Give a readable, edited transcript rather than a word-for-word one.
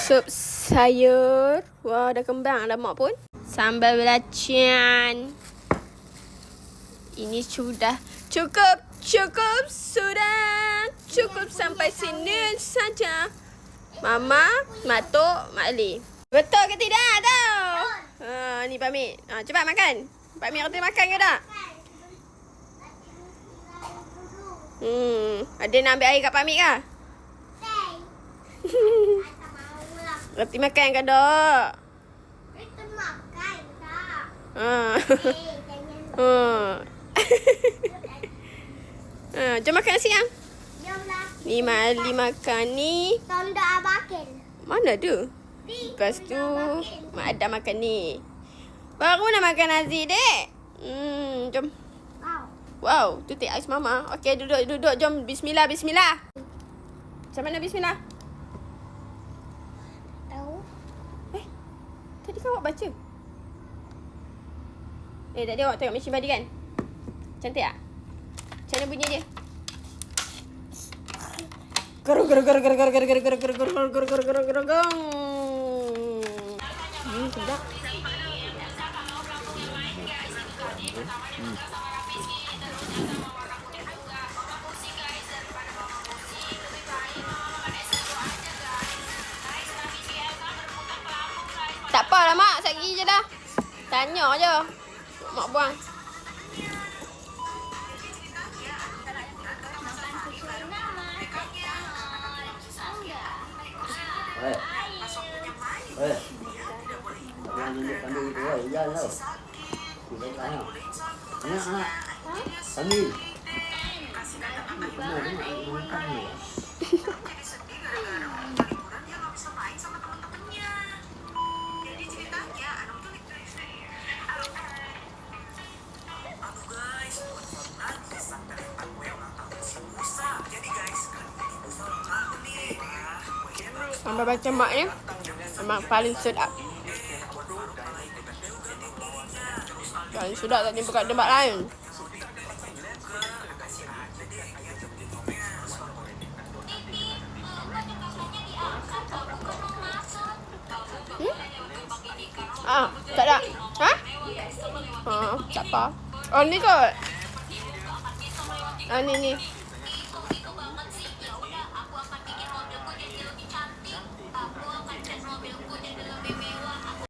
Sup sayur. Wah, dah kembang dah mak pun. Sambal belacan. Ini sudah cukup. Sudah. Cukup sampai sini saja. Mama, Mak Tok, Mak Ali. Betul ke tidak tau? Ni Pak Mik. Cepat makan. Pak Mik kata makan ke tak? Ada nak ambil air kat Pak Mik ke? Roti makan ke tak? Itu makan tak? Jom makan nasi yang. Jomlah. Ni Mak Ali makan ni. Tonda abakin. Mana ada? Lepas tu Mak Adam makan ni. Baru nak makan nasi dek. Jom. Wow, tu teh ais mama. Okey, duduk. Jom bismillah. Macam mana bismillah? Tahu? Tadi kau awak baca. Tadi awak tengok mesin badi kan? Cantik tak? Macam mana bunyi dia? Sedap. Tak apalah mak, sekejap lagi je dah. Tanya je. Mak buang. Jangan tunjukkan diri tu, jangan tau. Tidak tanya. Anak. Kami. Sambal baca mak ni memang paling sedap. Paling sedap tak jumpa kat tempat lain. Tak ada. Tak apa. Oh, ni kot. Ni.